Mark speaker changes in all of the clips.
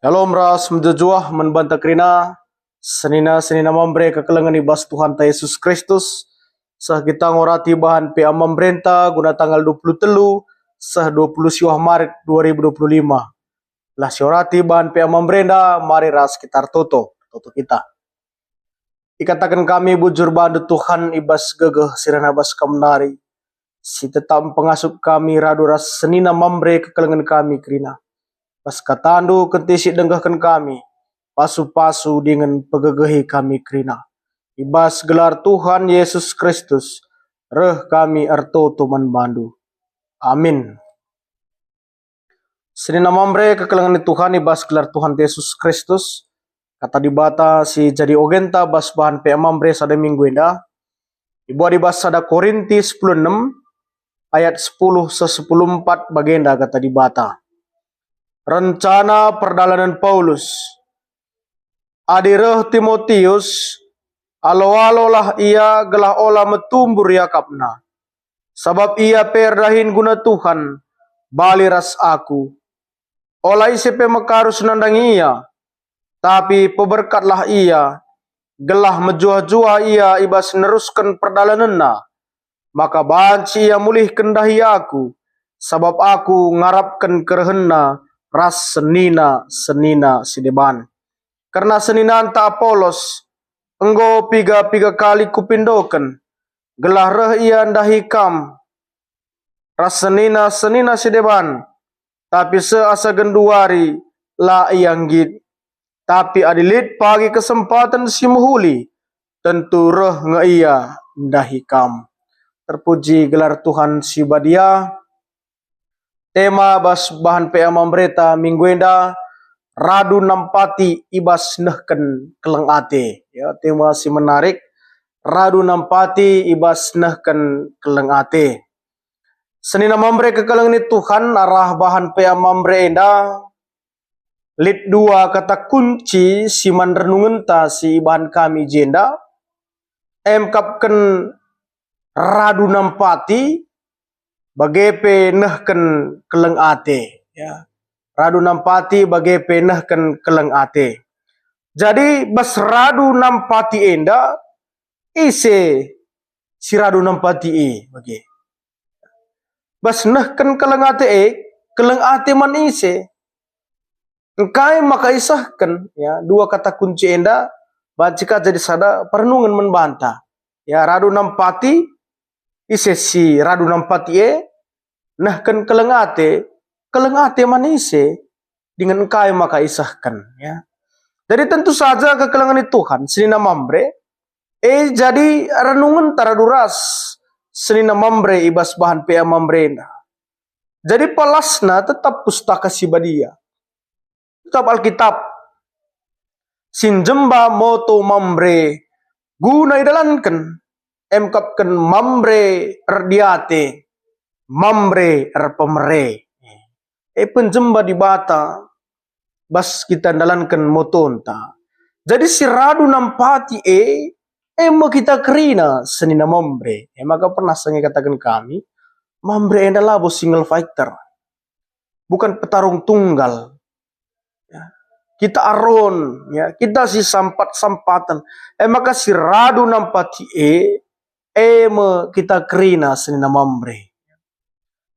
Speaker 1: Halo mras menjujuah membantah kerina senina mambre kekelengan ibas Tuhan ta Yesus Kristus sah kita ngorati bahan PA Mambrenta guna tanggal 23 sah 20 siwah Maret 2025 lah siorati bahan PA Mambrenta mari ras sekitar toto kita ikatakan kami bujur bandu Tuhan ibas gegeh sirana bas kamnari si tetap pengasup kami radu ras senina mambre kekelengan kami kerina pas katandu kentisi denggahkan kami, pasu-pasu dengan pegegehi kami kerina. Ibas gelar Tuhan Yesus Kristus, reh kami erto tuman bandu. Amin. Senina mamre kekelengan Tuhan ibas gelar Tuhan Yesus Kristus, kata dibata si jadi ogenta bas bahan PA mambre sada minggu indah. Ibu adibas sada Korinti 10:6 ayat 10 se 10:4 bagenda kata dibata. Rencana perdalanan Paulus. Adireh Timotius, alo-alolah ia gelah olah metumbur yakapna. Sabab ia perdahin guna Tuhan, bali ras aku. Olah isepe mekarus nandang ia, tapi peberkatlah ia, gelah mejuah-juah ia ibas neruskan perdalananna. Maka banci ia mulih kendahi aku, sabab aku ngarapkan kerehenna, ras senina sideban. Karena senina anta Apolos, enggo piga kali kupindoken, gelah reh ia ndahi kam, ras senina sideban, tapi seasa genduari la ianggit, tapi adilit pagi kesempatan si muhuli, tentu reh nge ia ndahi kam. Terpuji gelar Tuhan si badia. Tema bas bahan PA Mambreta minggu enda radu nampati ibas nehken keleng ate. Ya, tema si menarik. Radu nampati ibas nehken keleng ate. Senina mambre kekeleng ni Tuhan arah bahan PA Mambre enda. Lit 2 kata kunci si manrenungen ta si bahan kami jenda. Emkapken radu nampati bagepe nehken keleng ate, ya. Radu nampati bagepe nehken keleng ate. Jadi bas radu nampati enda ise si radu nampati bagi. Bas nehken keleng ate man ise. Engkai maka isahkan, ya, dua kata kunci enda bacika jadi sada perenungan membantah. Ya, radu nampati ise si radu nampati nehken keleng ate manise dengan engkai maka isahkan, ya. Jadi tentu saja kekelengan Tuhan senina mambre jadi renungan taraduras senina mambre ibas bahan PA Mambrena. Jadi palasna tetap pustaka sibadia, tetap Alkitab sinjemba moto mambre guna idalankan emkapken mambre erdiate mambre erpemere penjemba di bata bas kita dalankan motonta. Jadi si radu nampati emo kita kerina senina mambre. Maka pernah saya katakan kami mambre adalah bos single fighter, bukan petarung tunggal, ya. Kita aron, ya, kita si sampatan. Maka si radu nampati emo kita kerina senina mambre.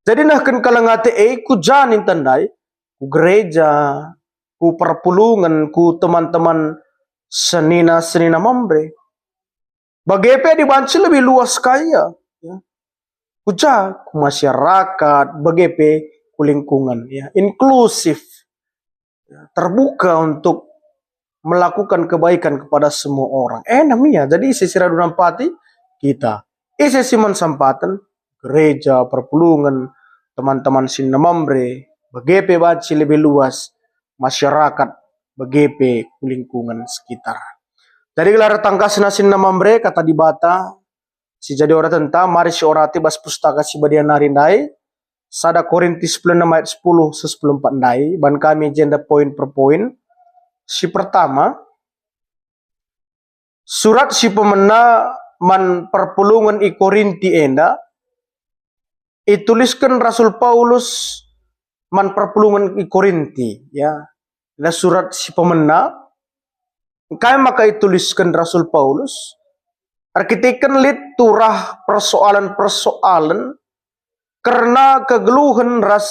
Speaker 1: Jadi nah kan kalangate ku janin tandai ku gereja, ku perpulungan, ku teman-teman senina mambre. Bagepe dibanci lebih luas kaya, ya. Ku masyarakat, bagepe ku lingkungan, ya, inklusif, ya, terbuka untuk melakukan kebaikan kepada semua orang. Namanya jadi sisi radu nampati kita. Sisi sampatan gereja, perpulungan, teman-teman sinna mambre, bagepe baci lebih luas, masyarakat, bagepe lingkungan sekitar. Jadi gelar tangkasna sinna mambre kata dibata, si jadi orang tentang mari si orati bas pustaka si badian narindai, sada Korinti 10 ayat 10 se 10 ndai, ban kami jenda poin per poin. Si pertama, surat si pemena man perpulungan i Korinti enda, ituliskan Rasul Paulus man perpulungan i Korinti, ya. Na surat si pemena, kaya maka ituliskan Rasul Paulus, arkiteken lit turah persoalan-persoalan karena kegeluhan ras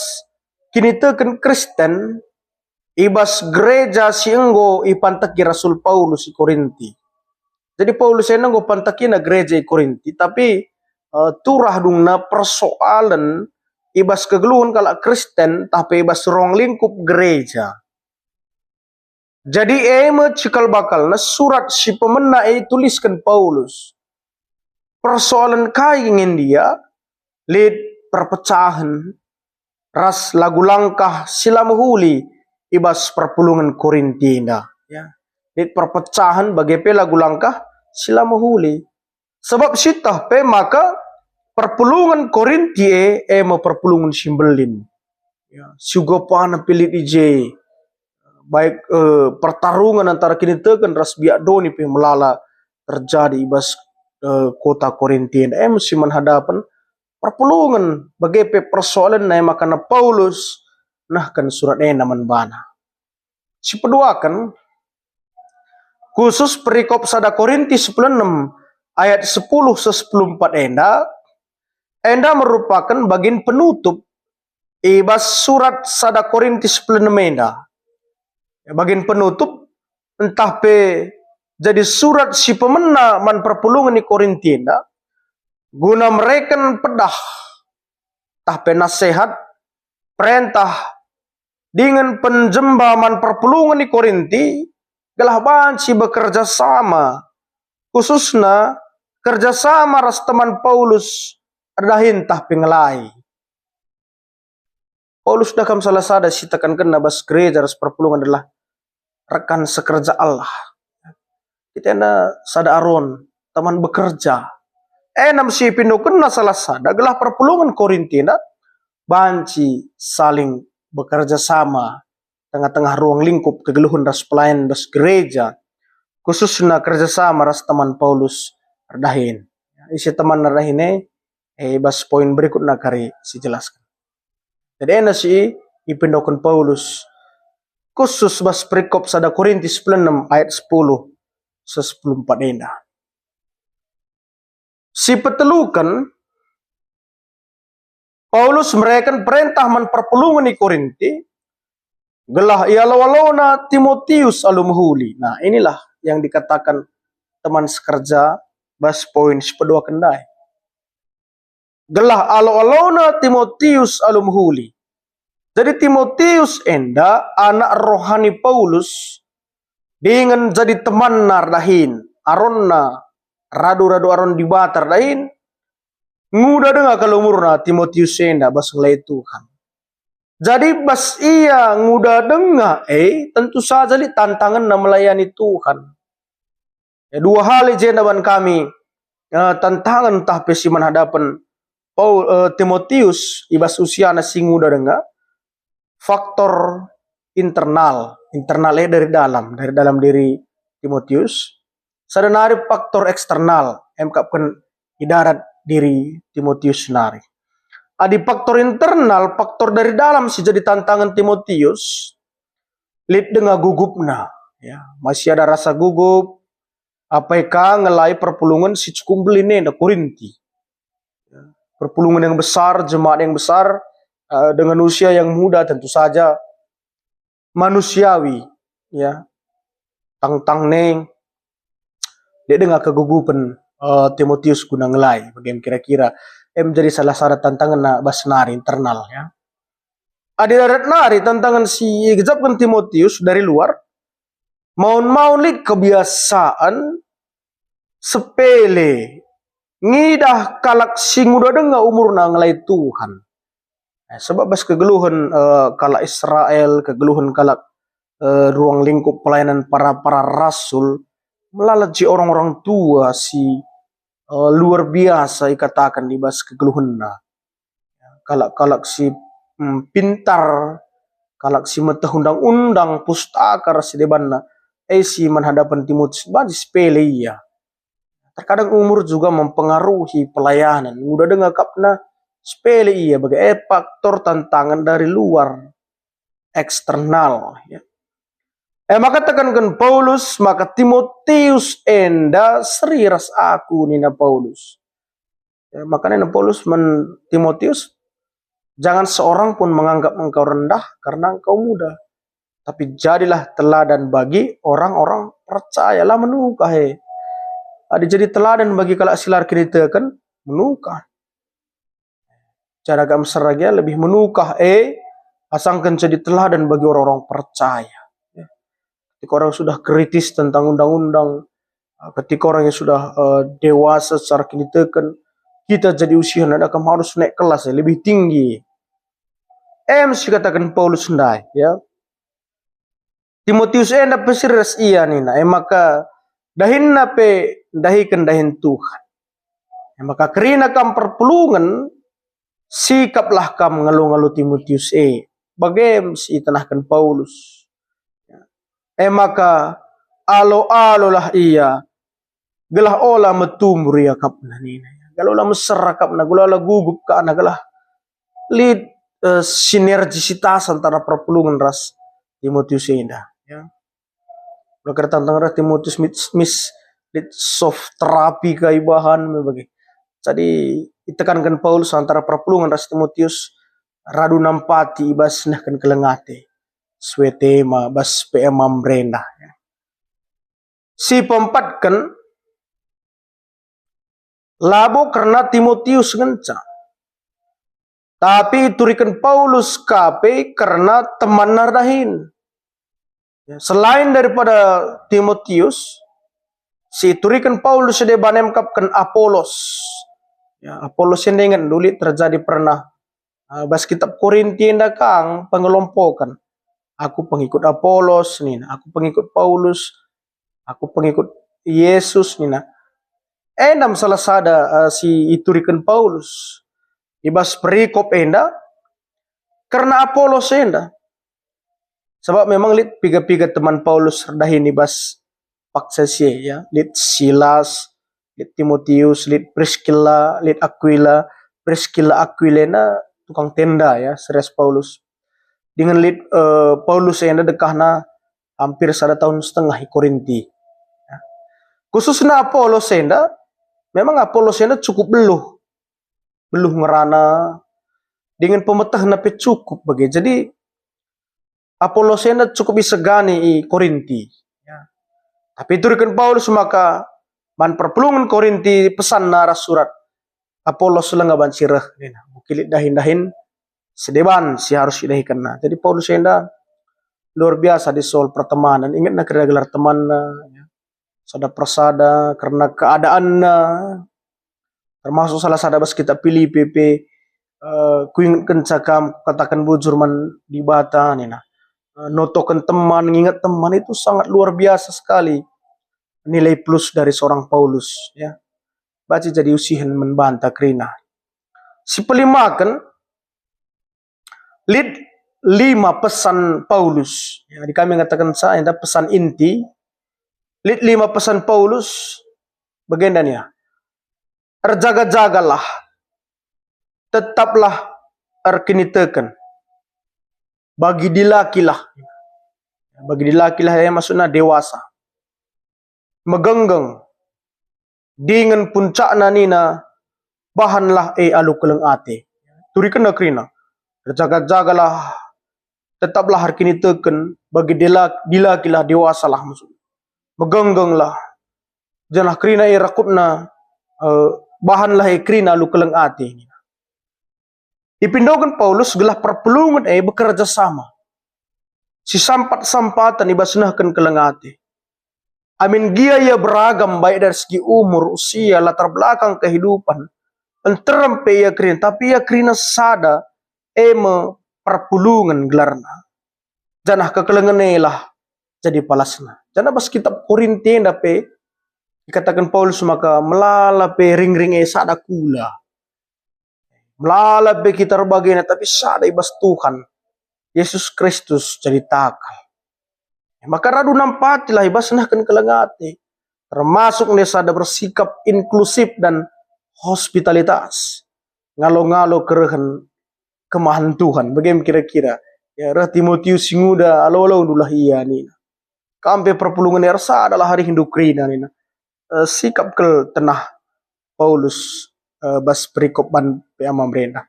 Speaker 1: kini teken Kristen ibas gereja sienggo ipantaki Rasul Paulus i Korinti. Jadi Paulus ini nggo pantaki na gereja i Korinti, tapi turah dung na persoalan ibas kegeluhan kalau Kristen tapi ibas rong lingkup gereja. Jadi cikal bakal na surat si pemena tuliskan Paulus. Persoalan kai ingin dia lid perpecahan ras lagu langkah sila mahuli ibas perpulungan Korintina ya. Lid perpecahan bagi pe lagu langkah sila mahuli. Sebab sitah pe maka perpulungan Korinti mau perpulungan simbelin. Ya, sugopana pilit ije baik pertarungan antara kini teken ras biak doni pe melala terjadi ibas kota Korintian. Mesti menghadapan perpulungan bagi pe persoalan na makana Paulus nah kan surat naman bana. Si kedua kan khusus perikop sada Korinti 16 ayat 10 se 14 enda merupakan bagian penutup ibas surat sada Korinti 16 enda. Bagian penutup entah pe jadi surat si pemena man perpulungan di Korintina guna mereka pedah tah pe nasihat perintah dengan penjemba man perpulungan di Korinti gelah banci bekerja sama khususnya kerjasama ras teman Paulus adahin tah pengelai. Paulus dakam salah sada si tekan kena bas gereja ras perpulungan adalah rekan sekerja Allah. Kita na sada aron teman bekerja. Nam si pindo kena salah sada gelah perpulungan Korintina banci saling bekerja sama tengah-tengah ruang lingkup kegeluhan ras pelayan bas gereja khususnya kerjasama ras teman Paulus ardahin. Isi teman ardahin bas poin berikut kari si jelaskan. Jadi si ipindokan Paulus khusus bas perikop sada Korinti 16 ayat 10 se 14 enda. Si petelukan Paulus mereka perintah man perpulungan di Korinti gelah ialawalona Timotius alumhuli. Nah inilah yang dikatakan teman sekerja bas poin sepedua kendai. Gelah alawalona Timotius alumhuli. Jadi Timotius enda anak rohani Paulus dengan jadi teman nardahin aronna radu-radu aron dibatar dahin nguda dengar kalau umurna Timotius enda bas ngelai Tuhan. Jadi bas iya nguda dengar tentu saja li tantangan na melayani Tuhan. Ya, dua hal aja ban kami tantangan tah pesi menghadapan Timotius ibas usia na si nguda dengar. Faktor internal dari dalam diri Timotius. Sadanari faktor eksternal emkapkan idarat diri Timotius nari. Adi faktor internal, faktor dari dalam sih jadi tantangan Timotius. Lid dengan gugupna, ya masih ada rasa gugup. Apakah ngelai perpulungan si cukumbelin da Korinti. Perpulungan yang besar, jemaat yang besar. Dengan usia yang muda tentu saja manusiawi ya tang neng dia dengan kegugupan Timotius guna ngelai bagaimana kira-kira menjadi salah satu tantangan na basnari internal ya. Adidarat nari tantangan si gejapkan Timotius dari luar maun lid kebiasaan sepele ngidah kalak singuda denga umur na ngelai Tuhan. Sebab bas kegeluhan kalak Israel, kegeluhan kalak ruang lingkup pelayanan para rasul melalaji orang-orang tua si luar biasa ikatakan di bas kegeluhan na. Kalak si pintar, kalak si metah undang-undang pustaka si debanna si menhadapan Timotius bagi sepele ya. Terkadang umur juga mempengaruhi pelayanan. Udah dengar kapna sepele iya bagi faktor tantangan dari luar eksternal ya. Maka tekankan Paulus, maka Timotius enda seriras aku nina Paulus. Makanya Paulus Timotius, jangan seorang pun menganggap engkau rendah karena engkau muda. Tapi jadilah teladan bagi orang-orang percayalah menukah. Ada jadi teladan bagi kalau silar kita kan menukah. Cara gam seragia lebih menukah asangkan jadi teladan bagi orang-orang percaya. Ketika orang sudah kritis tentang undang-undang, ketika orang yang sudah dewasa secara kita jadi usia akan harus naik kelas lebih tinggi. Mesti katakan Paulus sendai ya. Timotius enda pesiras iya nina maka dahin nape dahikan dahin Tuhan. Maka kerina kam perpulungan sikaplah kam ngalu-ngalu Timotius bagem si tanahkan Paulus. Maka alo-alo lah iya gelah ola metumur ya kapna nina. Galola meserakap na galola gugup ka na galah lead sinergisitas antara perpulungan ras Timotius enda. Ya. Kalau tentang ras Timotius mis soft terapi kaibahan bagi. Jadi ditekankan Paulus antara perpulungan ras Timotius radu nampati ibas nahkan kelengate. Swetema bas PM mambrena. Ya. Si pempatkan labo karena Timotius ngenca. Tapi turikan Paulus kape karena teman nardahin. Ya, selain daripada Timotius, si turikan Paulus dia banemkapkan Apolos. Ya, Apolos yang dengan dulu terjadi pernah bas kitab Korinti kang pengelompokan. Aku pengikut Apolos nih, aku pengikut Paulus, aku pengikut Yesus nih. Endam salah sada si iturikan Paulus. Ibas perikop enda karena Apolos enda. Sebab memang lit piga-piga teman Paulus dahin ibas paksesye ya. Lit Silas, lit Timotius, lit Priscilla, lit Aquila, Priscilla Aquilena tukang tenda ya, serius Paulus. Dengan lit Paulus enda dekahna hampir 1,5 tahun di Korinti. Ya. Khususnya Apolos enda, memang Apolos enda cukup beluh ngerana dengan pemetah nape cukup bagi. Jadi Apolos enda cukup bisa gani i Korinti. Ya. Tapi turikan Paulus maka man perpulungan Korinti pesan naras surat Apolos lengaban sirah. Bukilit dahin-dahin sedeban si harus didahikan. Jadi Paulus enda luar biasa di soal pertemanan. Ingat nak gelar teman ya. Sada persada karena keadaan termasuk salah sada bas kita pilih PP kuingatkan cakam katakan bujurman di bata nina. Notokan teman, ingat teman itu sangat luar biasa sekali nilai plus dari seorang Paulus ya. Baca jadi usihan membantah kerina. Si pelimakan lead 5 pesan Paulus. Ya, di kami mengatakan saya ada pesan inti. Lead 5 pesan Paulus bagiannya. Terjaga-jagalah. Tetaplah erkinitekan. Bagi dilakilah. Bagi dilakilah yang maksudnya dewasa. Megenggeng. Dengan puncakna nina. Bahanlah alu keleng ate. Turikan na krina. Terjaga-jagalah. Tetaplah erkinitekan. Bagi dilakilah dewasalah maksudnya. Megenggenglah. Janah krina rakutna. Bahanlah krina alu keleng ate. Dipindokan Paulus gelah perpulungan bekerja sama. Si sampat-sampatan ibasunahkan kelengate. Amin gia ya beragam baik dari segi umur, usia, latar belakang kehidupan. Enterempe ya krina, tapi ya krina sada perpulungan gelarna. Janah kekelengenelah jadi palasna. Janah bas kitab Korinti dape dikatakan Paulus maka melalape ring-ring sada kula. Melalap kita bagian tapi sada ibas Tuhan Yesus Kristus jadi takal. Maka radu nampatilah ibas nahkan kelengate. Termasuk sada bersikap inklusif dan hospitalitas. Ngalo-ngalo kerehan kemahan Tuhan. Bagaimana kira-kira? Ya Timotius singuda alo-alo dulah iya nina. Kampe perpulungan ersa adalah hari hindu krina nina. Sikap kel tenah Paulus bas perikop ban pe ama mereka.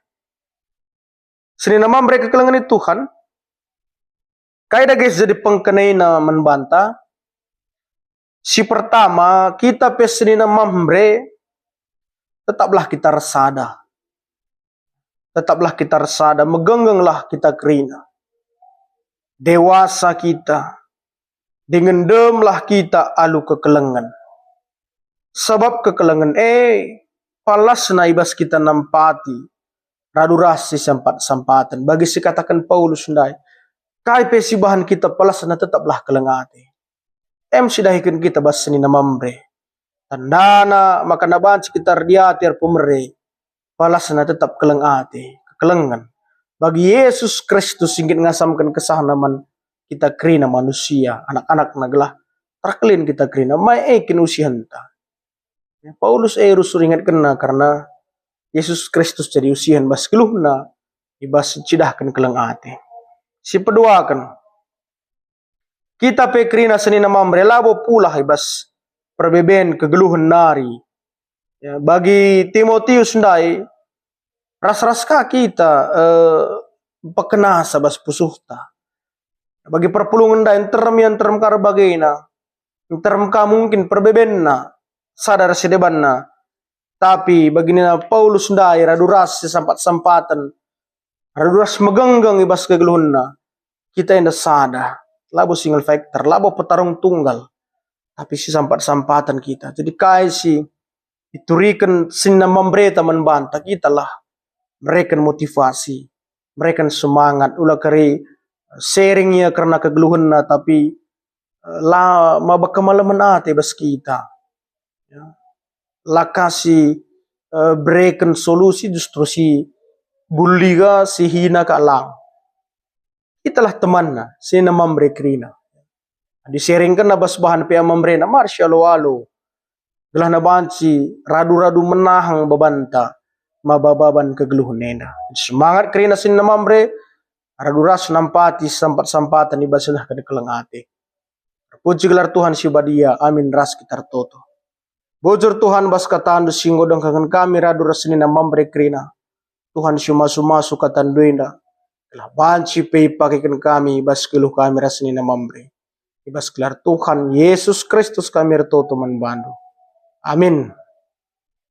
Speaker 1: Seni nama mereka kelengan itu Tuhan. Kaida guys jadi pengkenai na membanta. Si pertama kita pe seni nama membre tetaplah kita resada. Tetaplah kita resada, megenggenglah kita kerina. Dewasa kita, dengan demlah kita alu kekelengan. Sebab kekelengan, palas na ibas kita nampati, radu rasi sampatan. Bagi si katakan Paulus ndai, kai pesibahan kita palas na tetaplah kelengati. Sidahikan kita bas seni namambre. Tandana maka nabanci kita rdiati pemere. Palas na tetap kelengati, kekelengan. Bagi Yesus Kristus ingin ngasamkan kesahnaman kita kerina manusia, anak-anak naglah terkelin kita kerina, mai ekin usihanta. Paulus rusur ingat kena karena Yesus Kristus jadi usihan bas keluhna, ibas cidahkan kelengati. Si kedua kan, kita pe kerina seni namamre labo pula ibas perbeben kegeluhan nari. Ya, bagi Timotius ndai ras-raska kita pekena sabas pusuhta. Bagi perpulungan ndai yang terem karbagena, terem ka mungkin perbebenna sadar sedebanna. Tapi bagina Paulus ndai raduras sampat-sampatan, raduras megenggeng ibas kegeluhunna. Kita indah sada, labo single factor, labo petarung tunggal. Tapi si sampat-sampatan kita. Jadi kai si iturikan sinna memberita membanta kita lah. Mereka motivasi, mereka semangat. Ulah kari sharingnya karena kegeluhan na tapi la mabak kemalaman ate bas kita. Ya. La kasih berikan solusi justru si buliga si hina ka lang. Italah temanna sinna memberikrina. Di-sharingkan na bas bahan pia membrena marsyalo-alo. Gelah na banci radu-radu menahang babanta mabababan kegeluhan nena. Semangat kerina sin na mambre raduras nampati sampat-sampatan ibasalah kada kelengate. Puji gelar Tuhan si badia, amin ras kita toto. Bojur Tuhan bas katandu singgo dong kangen kami raduras ni na mambre kerina. Tuhan si masu-masu katanduina. Gelah banci pei pakikan kami bas keluh kami ras ni na mambre. Ibas gelar Tuhan Yesus Kristus kami retoto manbandu. Amin.